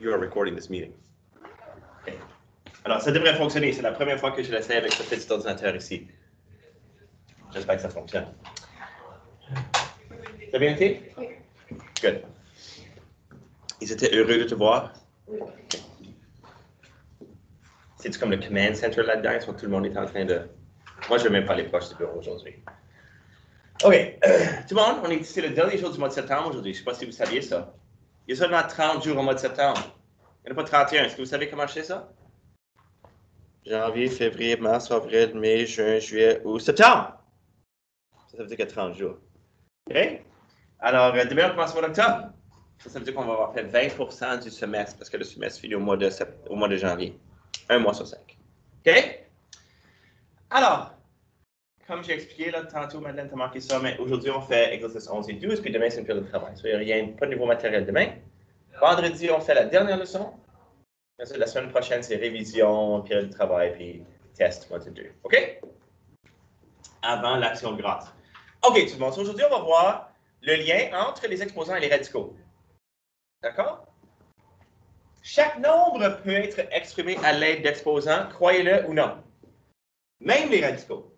You are recording this meeting. Okay. Alors, ça devrait fonctionner. C'est la première fois que je l'essaie avec ce petit ordinateur ici. J'espère que ça fonctionne. Ça a bien été? Oui. Good. Ils étaient heureux de te voir? Oui. Okay. C'est-tu comme le command center là-dedans? Soit tout le monde est en train de... Moi, je ne vais même pas aller proche du bureau aujourd'hui. OK. Tout le monde, c'est le dernier jour du mois de septembre aujourd'hui. Je ne sais pas si vous saviez ça. Il y a seulement 30 jours au mois de septembre. Il n'y en a pas 31. Est-ce que vous savez comment je fais ça? Janvier, février, mars, avril, mai, juin, juillet, août, septembre. Ça veut dire qu'il y a 30 jours. OK? Alors, demain, on commence au mois d'octobre. Ça veut dire qu'on va avoir fait 20% du semestre parce que le semestre finit au mois de janvier. Un mois sur 5. OK? Alors, comme j'ai expliqué là, tantôt, Madeleine t'a marqué ça, mais aujourd'hui, on fait exercice 11 et 12, puis demain, c'est une période de travail. Il n'y a pas de nouveau matériel demain. Vendredi, on fait la dernière leçon. La semaine prochaine, c'est révision, période de travail, puis test, module 2. OK? Avant l'action grasse. OK, tout le monde. Aujourd'hui, on va voir le lien entre les exposants et les radicaux. D'accord? Chaque nombre peut être exprimé à l'aide d'exposants, croyez-le ou non. Même les radicaux.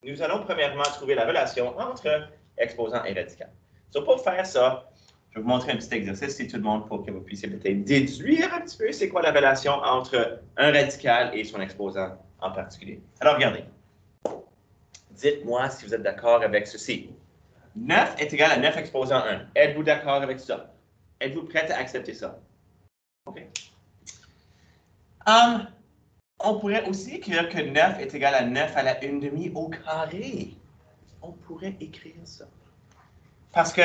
Nous allons premièrement trouver la relation entre exposant et radical. Donc, pour faire ça, je vais vous montrer un petit exercice, si tout le monde, pour que vous puissiez peut-être déduire un petit peu c'est quoi la relation entre un radical et son exposant en particulier. Alors, regardez. Dites-moi si vous êtes d'accord avec ceci. 9 est égal à 9 exposant 1. Êtes-vous d'accord avec ça? Êtes-vous prêt à accepter ça? OK. On pourrait aussi écrire que 9 est égal à 9 à la 1/2 au carré. On pourrait écrire ça. Parce que,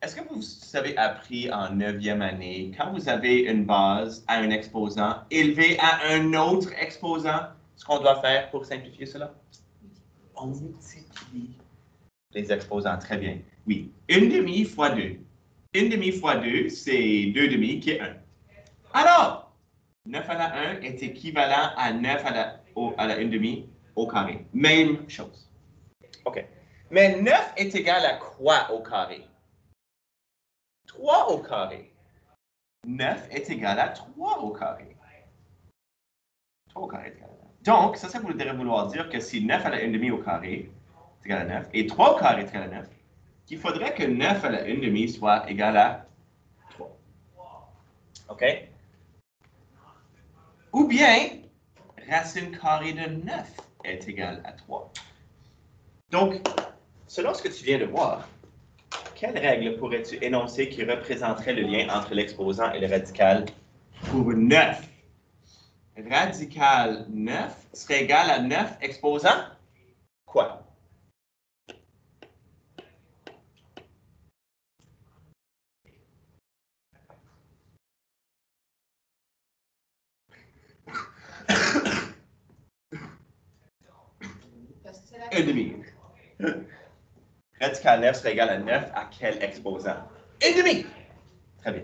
est-ce que vous avez appris en 9e année, quand vous avez une base à un exposant élevé à un autre exposant, ce qu'on doit faire pour simplifier cela? On multiplie les exposants. Très bien. Oui. 1/2 fois 2. 1/2 fois 2, c'est 2/2 qui est 1. Alors, 9 à la 1 est équivalent à 9 à la 1/2 au carré. Même chose. OK. Mais 9 est égal à quoi au carré? 3 au carré. 9 est égal à 3 au carré. 3 au carré est égal à 9. Donc, ça voudrait vouloir dire que si 9 à la 1/2 au carré est égal à 9 et 3 au carré est égal à 9, qu'il faudrait que 9 à la 1/2 soit égal à 3. OK? Ou bien, racine carrée de 9 est égale à 3. Donc, selon ce que tu viens de voir, quelle règle pourrais-tu énoncer qui représenterait le lien entre l'exposant et le radical pour 9? Radical 9 serait égal à 9 exposant quoi? Un demi. Radical 9 serait égal à 9 à quel exposant? 1/2. Très bien.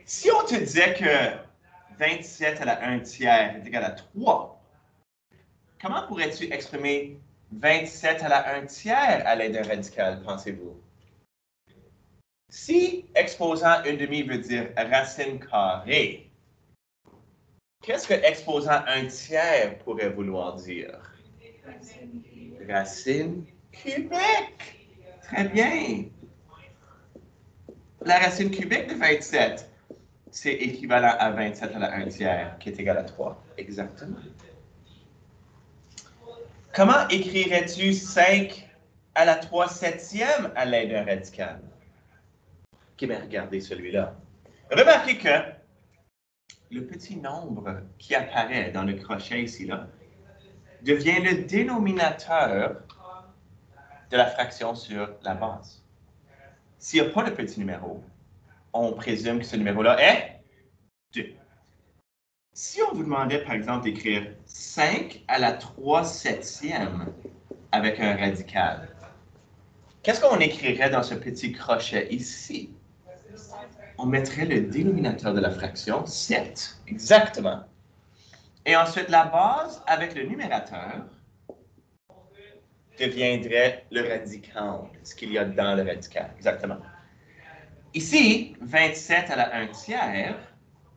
Si on te disait que 27 à la 1/3 est égal à 3, comment pourrais-tu exprimer 27 à la 1/3 à l'aide d'un radical, pensez-vous? Si exposant 1/2 veut dire racine carrée, qu'est-ce que exposant 1/3 pourrait vouloir dire? Racine cubique. Très bien. La racine cubique de 27, c'est équivalent à 27 à la 1/3, qui est égal à 3. Exactement. Comment écrirais-tu 5 à la 3/7 à l'aide d'un radical? OK, bien, regardez celui-là. Remarquez que le petit nombre qui apparaît dans le crochet ici, là, devient le dénominateur de la fraction sur la base. S'il n'y a pas de petit numéro, on présume que ce numéro-là est 2. Si on vous demandait, par exemple, d'écrire 5 à la 3/7 avec un radical, qu'est-ce qu'on écrirait dans ce petit crochet ici? On mettrait le dénominateur de la fraction, 7. Exactement. Et ensuite, la base avec le numérateur deviendrait le radicand, ce qu'il y a dans le radical. Exactement. Ici, 27 à la 1/3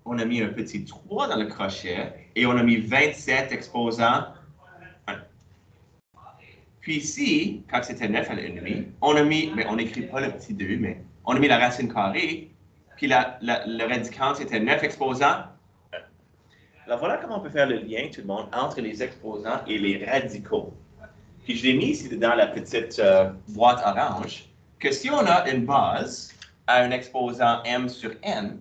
on a mis un petit 3 dans le crochet et on a mis 27 exposant 1. Puis ici, quand c'était 9 à la 1,5, on a mis, mais on n'écrit pas le petit 2, mais on a mis la racine carrée, puis le radicand c'était 9 exposant 1. Alors voilà comment on peut faire le lien, tout le monde, entre les exposants et les radicaux. Puis je l'ai mis ici dans la petite boîte orange, que si on a une base à un exposant m sur n,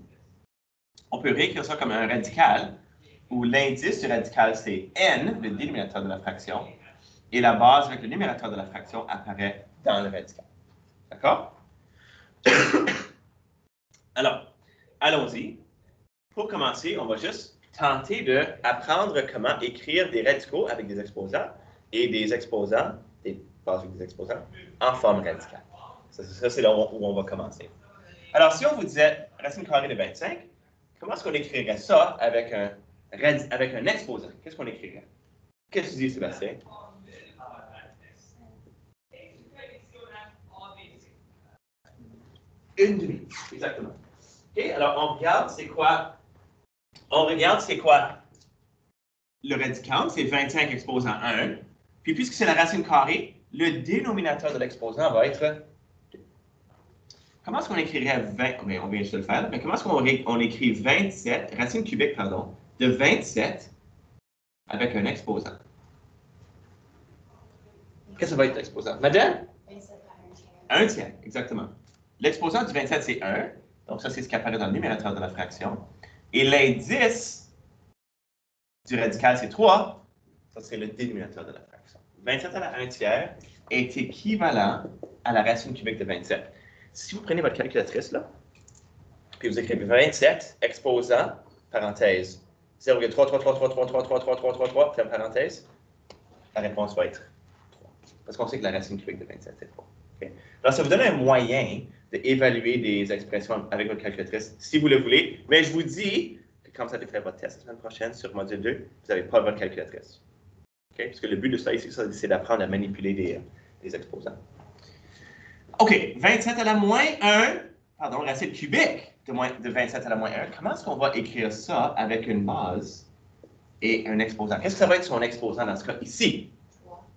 on peut réécrire ça comme un radical, où l'indice du radical c'est n, le dénominateur de la fraction, et la base avec le numérateur de la fraction apparaît dans le radical. D'accord? Alors, allons-y. Pour commencer, on va juste tenter d'apprendre comment écrire des radicaux avec des exposants et des exposants, des bases avec des exposants, en forme radicale. Ça c'est là où on va commencer. Alors, si on vous disait racine carrée de 25, comment est-ce qu'on écrirait ça avec un exposant? Qu'est-ce qu'on écrirait? Qu'est-ce que tu dis, Sébastien? Une demi, exactement. OK, alors on regarde c'est quoi? On regarde c'est quoi? Le radicand, c'est 25 exposant 1. Puis puisque c'est la racine carrée, le dénominateur de l'exposant va être 2. Comment est-ce qu'on écrirait 20? Mais on vient juste de le faire, mais comment est-ce qu'on écrit 27, racine cubique, pardon, de 27 avec un exposant? Qu'est-ce que ça va être l'exposant? Madame? 27 à 1 tiers. 1 tiers, exactement. L'exposant du 27, c'est 1. Donc, ça, c'est ce qui apparaît dans le numérateur de la fraction. Et l'indice du radical, c'est 3. Ça, c'est le dénominateur de la fraction. 27 à la 1 tiers est équivalent à la racine cubique de 27. Si vous prenez votre calculatrice, là, puis vous écrivez 27, exposant, parenthèse, 0,33333333333, ferme parenthèse, la réponse va être 3. Parce qu'on sait que la racine cubique de 27, c'est 3. Okay. Alors, ça vous donne un moyen d'évaluer des expressions avec votre calculatrice, si vous le voulez. Mais je vous dis que quand vous allez faire votre test la semaine prochaine sur module 2, vous n'avez pas votre calculatrice. Okay? Parce que le but de ça ici, c'est d'apprendre à manipuler des exposants. OK, 27 à la moins 1, pardon, racine cubique de 27 à la moins 1. Comment est-ce qu'on va écrire ça avec une base et un exposant? Qu'est-ce que ça va être son exposant dans ce cas ici? 3.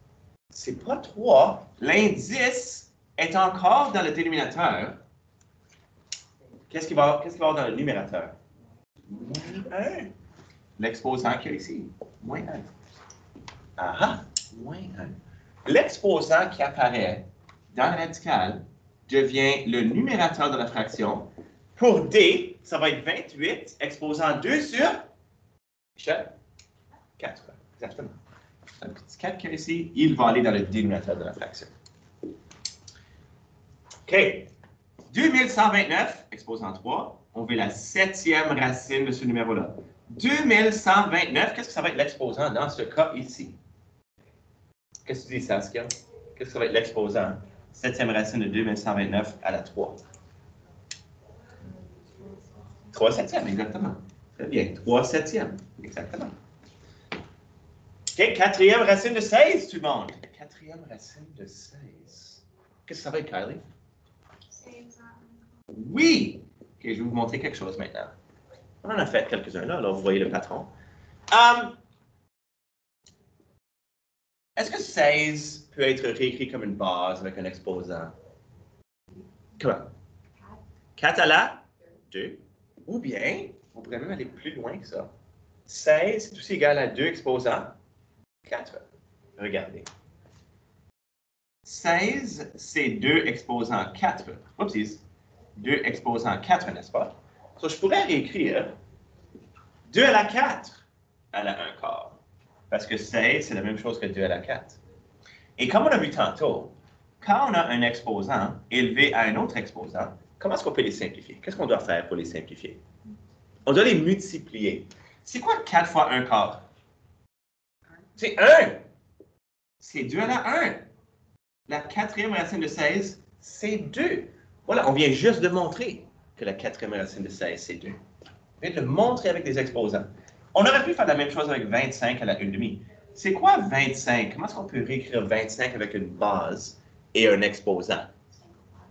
C'est pas 3. L'indice est encore dans le dénominateur. Qu'est-ce qu'il va y avoir dans le numérateur? Moins 1. L'exposant qu'il y a ici. Moins 1. Ah, moins 1. L'exposant qui apparaît dans le radical devient le numérateur de la fraction. Pour D, ça va être 28, exposant 2 sur Michel? 4. Exactement. Un petit 4 qu'il y a ici, il va aller dans le dénominateur de la fraction. OK. 2129, exposant 3, on veut la 7e racine de ce numéro-là. 2129, qu'est-ce que ça va être l'exposant dans ce cas ici? Qu'est-ce que tu dis, Saskia? Qu'est-ce que ça va être l'exposant? 7e racine de 2129 à la 3. 3 septièmes, exactement. Très bien. 3 septièmes, exactement. OK, 4e racine de 16, tout le monde. 4e racine de 16. Qu'est-ce que ça va être, Kylie? Oui! OK, je vais vous montrer quelque chose maintenant. On en a fait quelques-uns là, alors vous voyez le patron. Est-ce que 16 peut être réécrit comme une base avec un exposant? Comment? 4 à la 2. Ou bien, on pourrait même aller plus loin que ça. 16 est aussi égal à 2 exposants 4. Regardez. 16, c'est 2 exposants 4. Oupsies. 2 exposants 4, n'est-ce pas? Donc, je pourrais réécrire 2 à la 4 à la 1 quart. Parce que 16, c'est la même chose que 2 à la 4. Et comme on a vu tantôt, quand on a un exposant élevé à un autre exposant, comment est-ce qu'on peut les simplifier? Qu'est-ce qu'on doit faire pour les simplifier? On doit les multiplier. C'est quoi 4 fois 1 quart? C'est 1! C'est 2 à la 1. La 4e racine de 16, c'est 2. Voilà, on vient juste de montrer que la 4e racine de 16, c'est 2. On vient de le montrer avec des exposants. On aurait pu faire la même chose avec 25 à la 1,5. C'est quoi 25? Comment est-ce qu'on peut réécrire 25 avec une base et un exposant?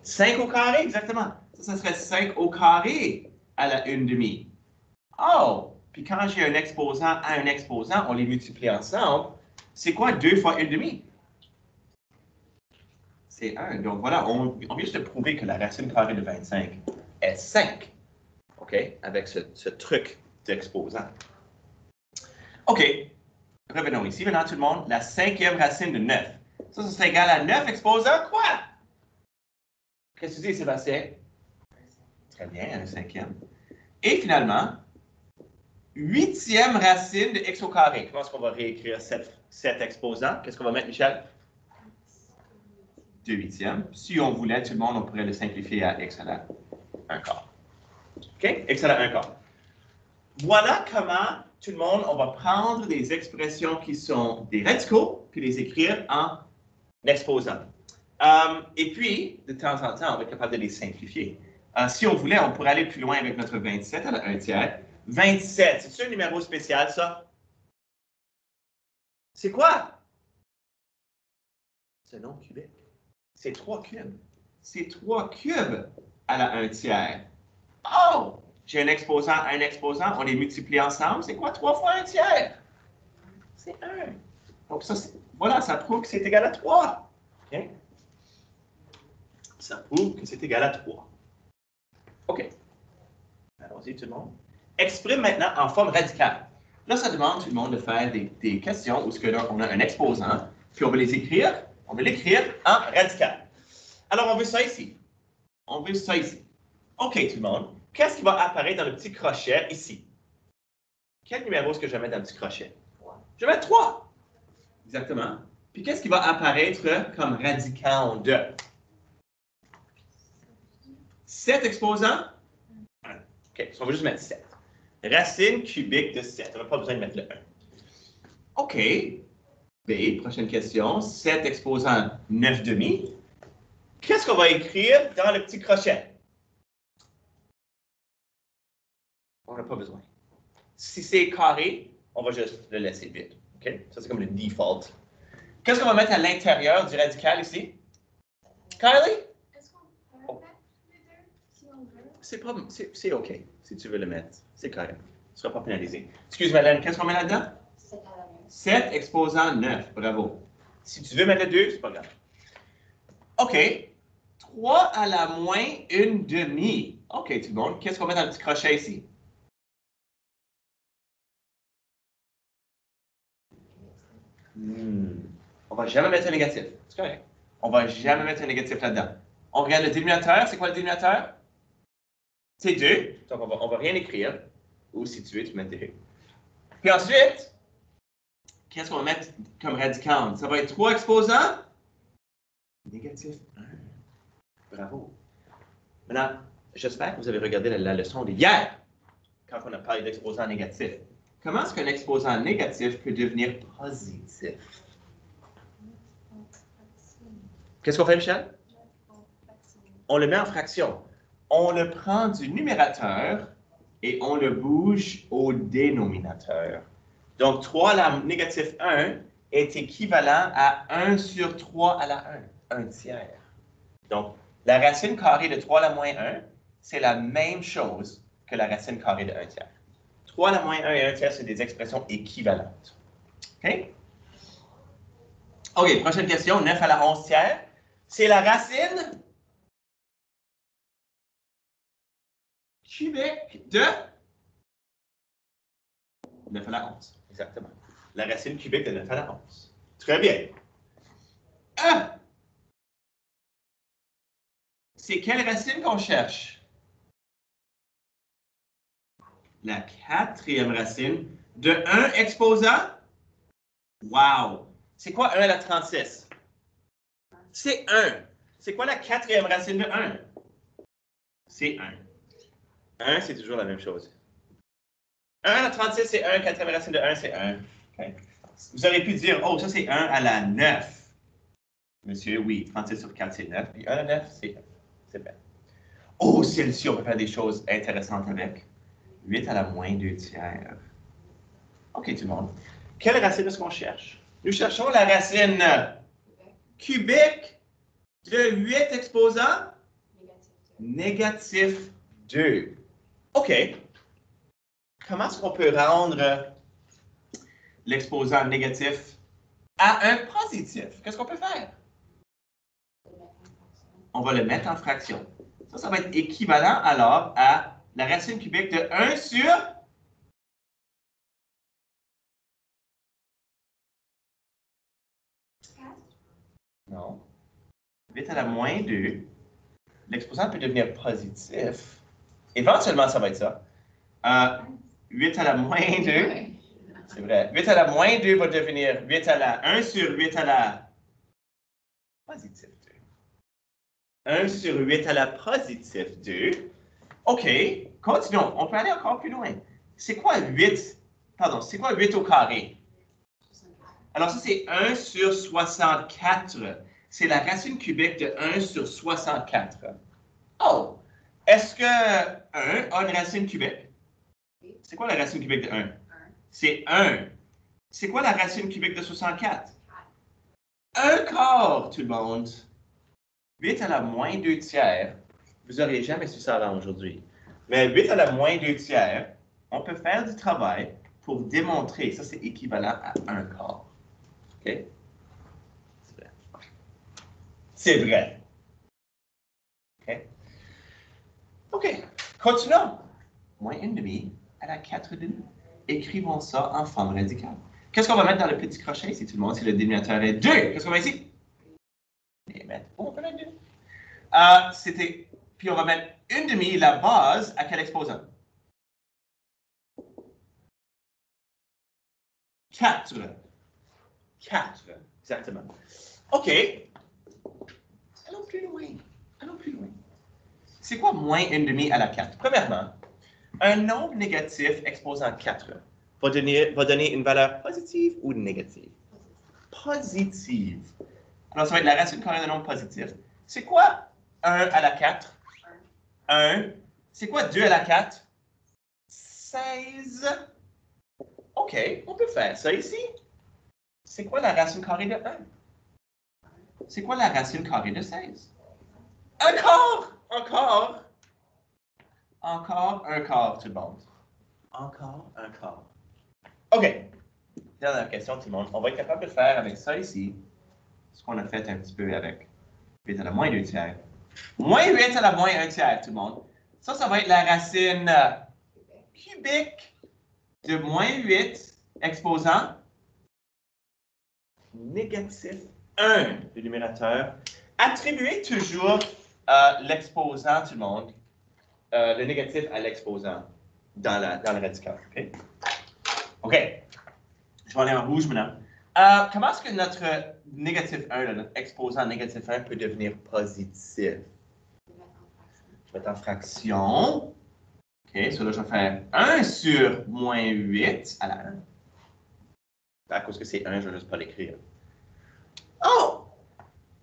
5 au carré, exactement. Ça serait 5 au carré à la 1,5. Oh! Puis quand j'ai un exposant à un exposant, on les multiplie ensemble. C'est quoi 2 fois 1/2? C'est 1. Donc voilà, on vient juste de prouver que la racine carrée de 25 est 5. OK? Avec ce truc d'exposant. OK. Revenons ici. Maintenant, tout le monde, la 5e racine de 9. Ça serait égal à 9 exposant quoi? Qu'est-ce que tu dis, Sébastien? Très bien, un 5e. Et finalement, 8e racine de x au carré. Comment est-ce qu'on va réécrire cet exposant? Qu'est-ce qu'on va mettre, Michel? 2/8. Si on voulait, tout le monde, on pourrait le simplifier à x à la 1 quart. OK? X à la 1 quart. Voilà comment, tout le monde, on va prendre des expressions qui sont des radicaux, puis les écrire en exposant. Et puis, de temps en temps, on va être capable de les simplifier. Si on voulait, on pourrait aller plus loin avec notre 27 à la 1 tiers. 27, c'est-tu un numéro spécial, ça? C'est quoi? C'est un nombre cubique. C'est 3 cubes. C'est 3 cubes à la 1 tiers. Oh! J'ai un exposant à un exposant, on les multiplie ensemble. C'est quoi 3 fois 1 tiers? C'est 1. Donc ça, voilà, ça prouve que c'est égal à 3. OK? Ça prouve que c'est égal à 3. OK. Allons-y, tout le monde. Exprime maintenant en forme radicale. Là, ça demande tout le monde de faire des questions où on a un exposant, puis on va les écrire, on va l'écrire en radical. Alors, on veut ça ici. On veut ça ici. OK, tout le monde. Qu'est-ce qui va apparaître dans le petit crochet ici? Quel numéro est-ce que je vais mettre dans le petit crochet? 3. Je vais mettre 3. Exactement. Puis qu'est-ce qui va apparaître comme radicand de? 7 exposants? 1. OK, on va juste mettre 7. Racine cubique de 7. On n'a pas besoin de mettre le 1. OK. B, prochaine question. 7 exposants 9/2. Qu'est-ce qu'on va écrire dans le petit crochet? On n'a pas besoin. Si c'est carré, on va juste le laisser vide. OK? Ça, c'est comme le default. Qu'est-ce qu'on va mettre à l'intérieur du radical ici? Kylie? Est-ce qu'on peut mettre les deux si on veut? C'est OK, si tu veux le mettre. C'est correct. Tu ne seras pas pénalisé. Excuse-moi, Hélène, qu'est-ce qu'on met là-dedans? 7 à la 9. 7 exposant 9. Bravo. Si tu veux mettre le 2, c'est pas grave. OK. 3 à la moins 1/2. OK, tout le monde. Qu'est-ce qu'on met dans le petit crochet ici? On va jamais mettre un négatif. C'est correct. On va jamais mettre un négatif là-dedans. On regarde le dénominateur. C'est quoi le dénominateur? C'est 2. Donc, on va rien écrire. Ou si tu veux, tu mets 2. Puis ensuite, qu'est-ce qu'on va mettre comme radicand? Ça va être 3 exposants. Négatif 1. Bravo. Maintenant, j'espère que vous avez regardé la leçon d'hier, quand on a parlé d'exposants négatifs. Comment est-ce qu'un exposant négatif peut devenir positif? Qu'est-ce qu'on fait, Michel? On le met en fraction. On le prend du numérateur et on le bouge au dénominateur. Donc, 3 à la négatif 1 est équivalent à 1 sur 3 à la 1, 1 tiers. Donc, la racine carrée de 3 à la moins 1, c'est la même chose que la racine carrée de 1 tiers. 3 à la moins 1 et 1 tiers, c'est des expressions équivalentes. OK? OK, prochaine question, 9 à la 11 tiers. C'est la racine cubique de 9 à la 11. Exactement. La racine cubique de 9 à la 11. Très bien. C'est quelle racine qu'on cherche? La 4e racine de 1 exposant? Wow! C'est quoi 1 à la 36? C'est 1. C'est quoi la 4e racine de 1? C'est 1. 1, c'est toujours la même chose. 1 à la 36, c'est 1. 4e racine de 1, c'est 1. Okay. Vous auriez pu dire, oh, ça c'est 1 à la 9. Monsieur, oui, 36 sur 4, c'est 9. Puis 1 à la 9, c'est 1. C'est bien. Oh, celle-ci, on peut faire des choses intéressantes avec. 8 à la moins 2 tiers. OK, tout le monde. Quelle racine est-ce qu'on cherche? Nous cherchons la racine cubique de 8 exposants? Négatif 2. OK. comment est-ce qu'on peut rendre l'exposant négatif à un positif? Qu'est-ce qu'on peut faire? On va le mettre en fraction. Ça va être équivalent alors à la racine cubique de 1 sur... Non. 8 à la moins 2. L'exposant peut devenir positif. Éventuellement, ça va être ça. 8 à la moins 2. C'est vrai. 8 à la moins 2 va devenir 8 à la 1 sur 8 à la positif 2. 1 sur 8 à la positif 2. OK. Continuons. On peut aller encore plus loin. C'est quoi 8? Pardon, c'est quoi 8 au carré? Alors, ça, c'est 1 sur 64. C'est la racine cubique de 1 sur 64. Oh! Est-ce que 1 a une racine cubique? C'est quoi la racine cubique de 1? C'est 1. C'est quoi la racine cubique de 64? 1 quart, tout le monde. 8 à la moins 2 tiers. Vous n'auriez jamais su ça avant aujourd'hui. Mais 8 à la moins 2 tiers, on peut faire du travail pour démontrer. Ça, c'est équivalent à 1 quart. OK? C'est vrai. C'est vrai. OK? OK. Continuons. Moins 1,5 à la 4,5. Écrivons ça en forme radicale. Qu'est-ce qu'on va mettre dans le petit crochet si tout le monde, si le dénominateur est 2? Qu'est-ce qu'on va ici? Et mettre, on peut mettre 2. Puis on va mettre 1,5 la base à quel exposant? 4. 4, exactement. OK. Allons plus loin. Allons plus loin. C'est quoi moins 1,5 à la 4? Premièrement, un nombre négatif exposant 4 va donner une valeur positive ou négative? Positive. Alors, ça va être la racine carrée d'un nombre positif. C'est quoi 1 à la 4? 1. C'est quoi 2 à la 4? 16. OK, on peut faire ça ici. C'est quoi la racine carrée de 1? C'est quoi la racine carrée de 16? Un quart! Encore! Encore un quart, tout le monde. Encore un quart. OK. Dernière question, tout le monde. On va être capable de faire avec ça ici ce qu'on a fait un petit peu avec 8 à la moins 2 tiers. Moins 8 à la moins 1 tiers, tout le monde. Ça va être la racine cubique de moins 8 exposant négatif 1, le numérateur. Attribuez toujours l'exposant, tout le monde, le négatif à l'exposant dans le radical. OK? OK. Je vais aller en rouge maintenant. Comment est-ce que notre négatif 1, notre exposant négatif 1 peut devenir positif? Je vais mettre en fraction. OK, so là, je vais faire 1 sur moins 8 à la 1. À cause que c'est 1, je ne vais juste pas l'écrire. Oh!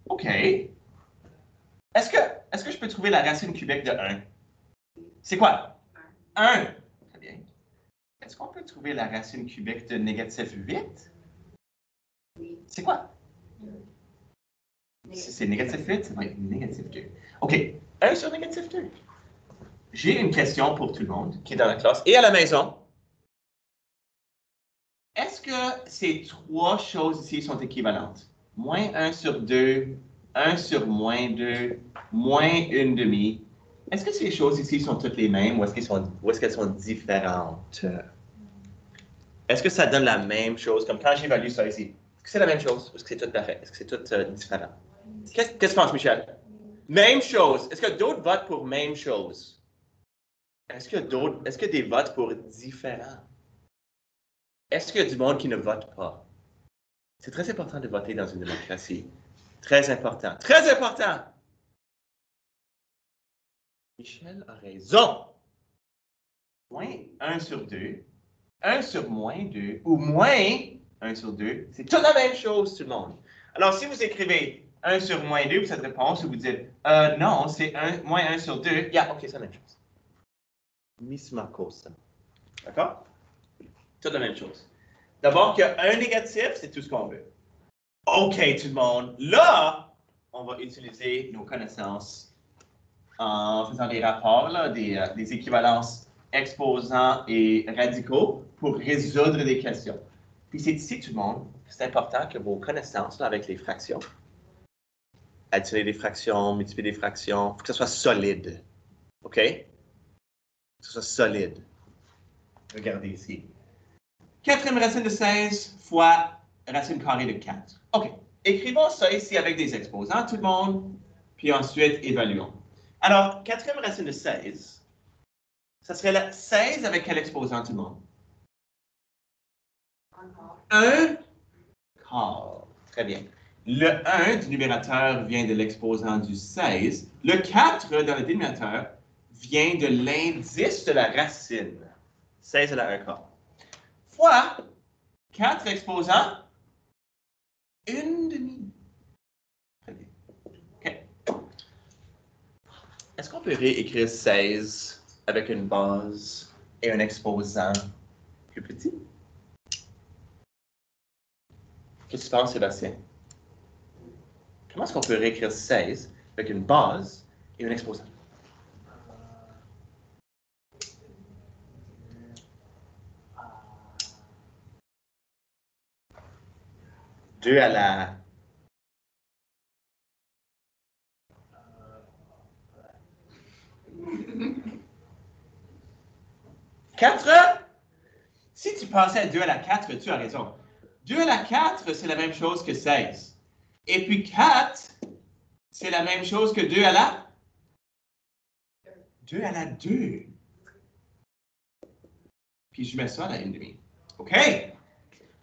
OK. Est-ce que je peux trouver la racine cubique de 1? C'est quoi? 1. Très bien. Est-ce qu'on peut trouver la racine cubique de négatif 8? C'est quoi? Si c'est négatif 8, ça va être négatif 2. OK. 1 sur négatif 2. J'ai une question pour tout le monde qui est dans la classe et à la maison. Est-ce que ces trois choses ici sont équivalentes? Moins 1 sur 2, 1 sur moins 2, moins 1,5. Est-ce que ces choses ici sont toutes les mêmes ou est-ce qu'elles sont différentes? Est-ce que ça donne la même chose? Comme quand j'évalue ça ici. Est-ce que c'est la même chose? Est-ce que c'est tout parfait? Est-ce que c'est tout différent? Qu'est-ce que tu penses, Michel? Même chose. Est-ce que d'autres votent pour même chose? Est-ce que des votes pour différents? Est-ce qu'il y a du monde qui ne vote pas? C'est très important de voter dans une démocratie. Très important. Très important! Michel a raison. Moins 1 sur 2, 1 sur moins 2 ou moins 1 sur 2, c'est toute la même chose, tout le monde. Alors, si vous écrivez 1 sur moins 2 pour cette réponse, ou vous dites non, c'est moins 1 sur 2, OK, c'est la même chose. Miss Marcos. D'accord? Toute la même chose. D'abord, qu'il y a un négatif, c'est tout ce qu'on veut. OK, tout le monde. Là, on va utiliser nos connaissances en faisant des rapports, là, des équivalences exposants et radicaux pour résoudre des questions. Puis c'est ici, tout le monde, c'est important que vos connaissances là, avec les fractions, additionner des fractions, multiplier des fractions, il faut que ça soit solide. OK? Que ce soit solide. Regardez ici. Quatrième racine de 16 fois racine carrée de 4. OK. Écrivons ça ici avec des exposants, tout le monde, puis ensuite évaluons. Alors, quatrième racine de 16, ça serait la 16 avec quel exposant, tout le monde? Un quart. Très bien. Le 1 du numérateur vient de l'exposant du 16. Le 4 dans le dénominateur vient de l'indice de la racine. 16 à la 1 quart. Fois 4 exposants, une demi. Très bien. OK. Est-ce qu'on peut réécrire 16 avec une base et un exposant plus petit? Qu'est-ce que tu penses, Sébastien? Comment est-ce qu'on peut réécrire 16 avec une base et un exposant? Deux à la... Quatre? Si tu pensais à 2 à la 4, tu as raison. 2 à la 4, c'est la même chose que 16. Et puis 4, c'est la même chose que 2 à la... 2 à la 2. Puis je mets ça à la 1/2. OK?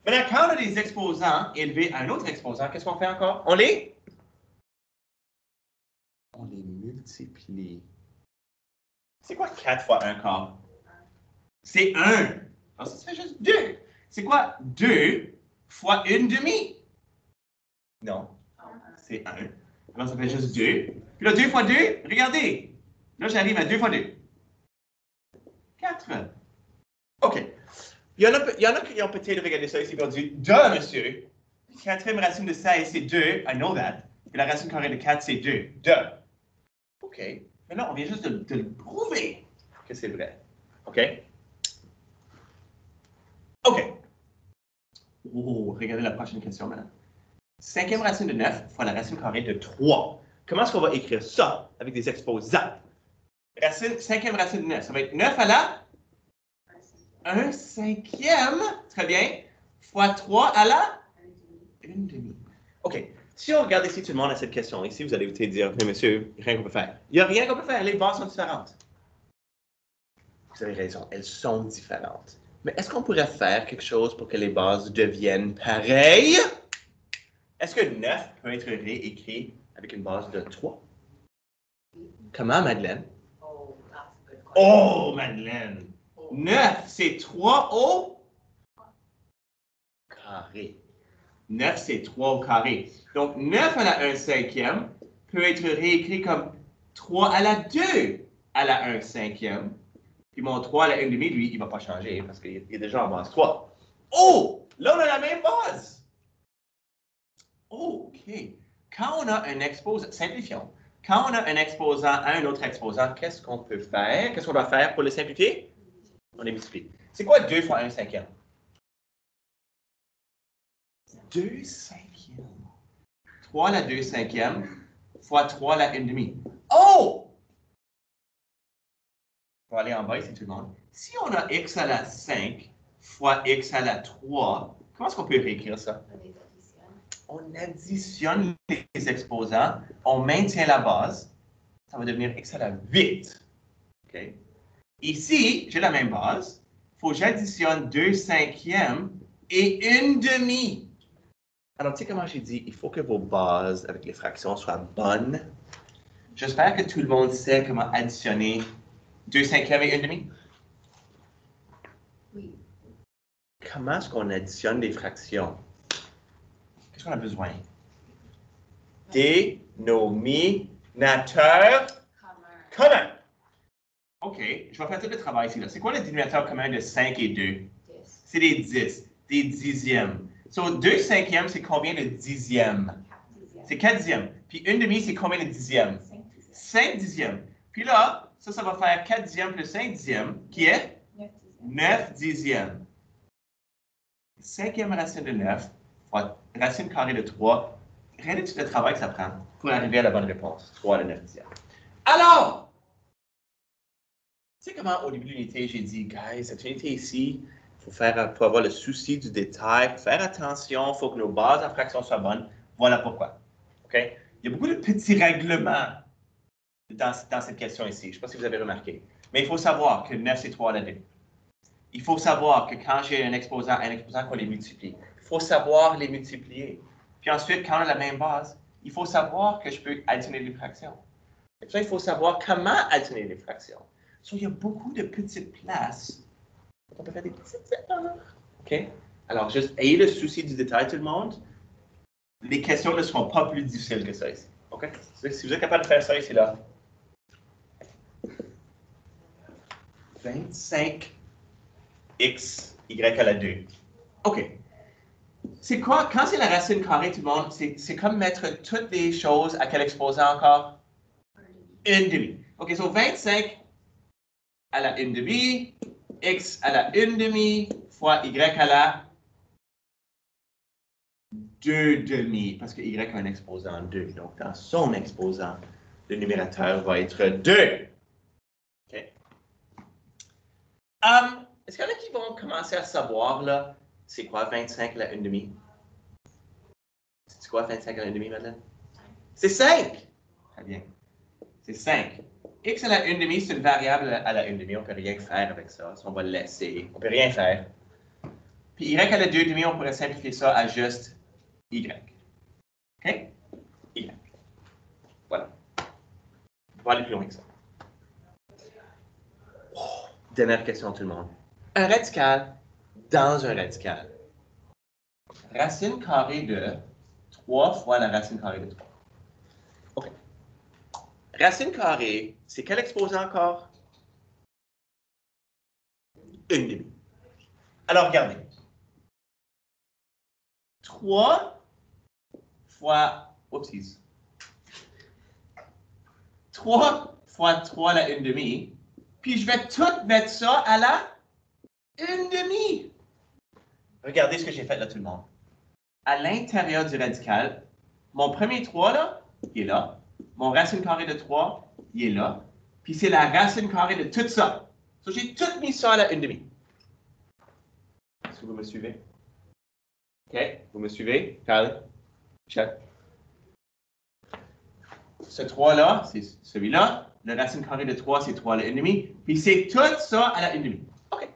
Maintenant, quand on a des exposants élevés à un autre exposant, qu'est-ce qu'on fait encore? On les multiplie. C'est quoi 4 fois 1 quart? C'est 1. Alors, ça fait juste 2. C'est quoi 2 fois 1/2? Non. C'est 1. Alors, ça fait juste 2. Puis là, 2 fois 2, regardez. Là, j'arrive à 2 fois 2. 4. OK. Il y en a qui ont peut-être regardé ça ici et ont dit, duh, monsieur. Quatrième racine de 16, c'est 2. I know that. Et la racine carrée de 4, c'est 2. Duh. OK. Maintenant, on vient juste de le prouver que c'est vrai. OK? OK. Oh, regardez la prochaine question maintenant. Cinquième racine de 9 fois la racine carrée de 3. Comment est-ce qu'on va écrire ça avec des exposants? Cinquième racine de 9, ça va être 9 à la 1/5. Très bien. Fois 3 à la 1/2. OK. Si on regarde ici tout le monde à cette question, ici, vous allez peut-être dire, mais monsieur, il n'y a rien qu'on peut faire. Il n'y a rien qu'on peut faire. Les bases sont différentes. Vous avez raison, elles sont différentes. Mais est-ce qu'on pourrait faire quelque chose pour que les bases deviennent pareilles? Est-ce que 9 peut être réécrit avec une base de 3? Comment, Madeleine? Oh, Madeleine! 9, c'est 3 au carré. 9, c'est 3 au carré. Donc, 9 à la 1/5 peut être réécrit comme 3 à la 2 à la 1/5. Puis mon 3 à la 1/2, lui, il ne va pas changer parce qu'il est déjà en base 3. Oh! Là, on a la même base. OK. Quand on a un exposant, simplifions. Quand on a un exposant à un autre exposant, qu'est-ce qu'on peut faire? Qu'est-ce qu'on doit faire pour le simplifier? On les multiplie. C'est quoi 2 fois 1/5? 2/5. 3 à la 2/5 fois 3 à la 1/2. Oh! On va aller en bas ici, tout le monde. Si on a x à la 5 fois x à la 3, comment est-ce qu'on peut réécrire ça? On additionne les exposants, on maintient la base, ça va devenir x à la 8. Okay? Ici, j'ai la même base, il faut que j'additionne 2/5 et 1/2. Alors, tu sais comment j'ai dit, il faut que vos bases avec les fractions soient bonnes. J'espère que tout le monde sait comment additionner 2/5 et 1/2. Oui. Comment est-ce qu'on additionne des fractions? Qu'est-ce qu'on a besoin? Dénominateur commun. OK, je vais faire tout le travail ici. C'est quoi le dénominateur commun de 5 et 2? 10. C'est des 10, des dixièmes. So, 2/5, c'est combien de dixièmes? 4 dixièmes. C'est 4 dixièmes. Puis 1/2, c'est combien de dixièmes? 5 dixièmes. 5 dixièmes. Puis là, ça va faire 4 dixièmes plus 5 dixièmes, qui est 9 dixièmes. 5e racine de 9 fois racine carrée de 3. Regardez tout le travail que ça prend pour arriver à la bonne réponse. 3 à la 9 dixième. Alors, tu sais comment au début de l'unité, j'ai dit, guys, cette unité ici, il faut avoir le souci du détail, faut faire attention, il faut que nos bases en fraction soient bonnes. Voilà pourquoi. OK? Il y a beaucoup de petits règlements dans cette question ici. Je ne sais pas si vous avez remarqué. Mais il faut savoir que 9, c'est 3 à la 2. Il faut savoir que quand j'ai un exposant qu'on les multiplie, il faut savoir les multiplier. Puis ensuite, quand on a la même base, il faut savoir que je peux additionner les fractions. Et puis il faut savoir comment additionner les fractions. Donc, il y a beaucoup de petites places. On peut faire des petites erreurs. OK? Alors, juste ayez le souci du détail, tout le monde. Les questions ne seront pas plus difficiles que ça ici. OK? Si vous êtes capable de faire ça ici, là. 25 x, y à la 2. OK. C'est quoi? Quand c'est la racine carrée, tout le monde, c'est comme mettre toutes les choses à quel exposant encore? 1/2. OK, so 25 à la 1/2, x à la 1/2 fois y à la 2/2, parce que y a un exposant 2. Donc, dans son exposant, le numérateur va être 2. OK. Est-ce qu'il y en a qui vont commencer à savoir, là, c'est quoi 25 à la 1/2? C'est quoi 25 à la 1/2, Madeleine? C'est 5! Très bien. C'est 5. X à la 1/2, c'est une variable à la 1/2. On ne peut rien faire avec ça. On va le laisser. On ne peut rien faire. Puis y à la 2/2, on pourrait simplifier ça à juste y. OK? Y. Voilà. On va aller plus loin que ça. Oh, dernière question, tout le monde. Un radical dans un radical. Racine carrée de 3 fois la racine carrée de 3. OK. Racine carrée, c'est quel exposant encore? 1/2. Alors, regardez. 3 fois... Oupsies. 3 fois 3 à la 1/2. Puis je vais tout mettre ça à la 1/2. Regardez ce que j'ai fait là, tout le monde. À l'intérieur du radical, mon premier 3, là, il est là. Mon racine carrée de 3, il est là. Puis c'est la racine carrée de tout ça. Donc, j'ai tout mis ça à la 1/2. Est-ce que vous me suivez? OK, vous me suivez? Carl? Check. Ce 3-là, c'est celui-là. La racine carrée de 3, c'est 3 à la 1/2. Puis c'est tout ça à la 1/2. OK.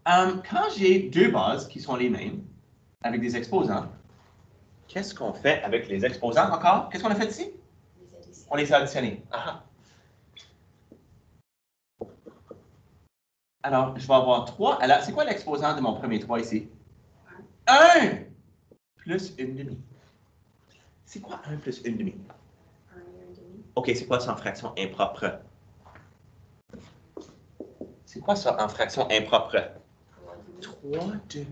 Quand j'ai deux bases qui sont les mêmes, avec des exposants, qu'est-ce qu'on fait avec les exposants encore? Qu'est-ce qu'on a fait ici? On les a additionnés. Ah. Alors, je vais avoir 3. Alors, c'est quoi l'exposant de mon premier 3 ici? 1 plus 1/2. C'est quoi 1 plus 1/2? OK, c'est quoi ça en fraction impropre? C'est quoi ça en fraction impropre? 3/2.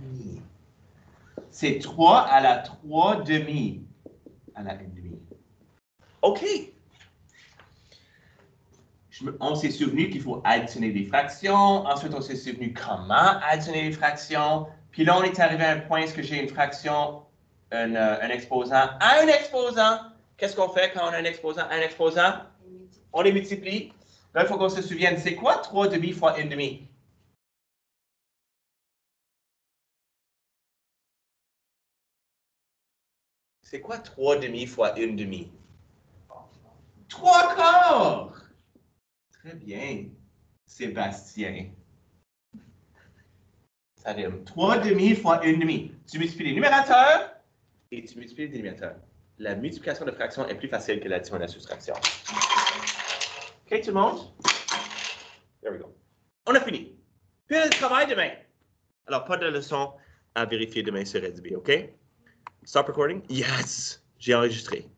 C'est 3 à la 3/2 à la 1/2. OK. On s'est souvenu qu'il faut additionner des fractions. Ensuite, on s'est souvenu comment additionner les fractions. Puis là, on est arrivé à un point, est-ce que j'ai une fraction, un exposant à un exposant? Qu'est-ce qu'on fait quand on a un exposant à un exposant? On les multiplie. Là, il faut qu'on se souvienne, c'est quoi 3/2 fois 1/2? C'est quoi 3/2 fois 1/2? 3/4! Très bien, Sébastien. Ça rime. 3/2 fois 1/2. Tu multiplies les numérateurs et tu multiplies les dénominateurs. La multiplication de fractions est plus facile que l'addition et la soustraction. OK, tout le monde? There we go. On a fini. Puis le travail demain. Alors, pas de leçon à vérifier demain sur Redsby, OK? Stop recording? Yes! J'ai enregistré.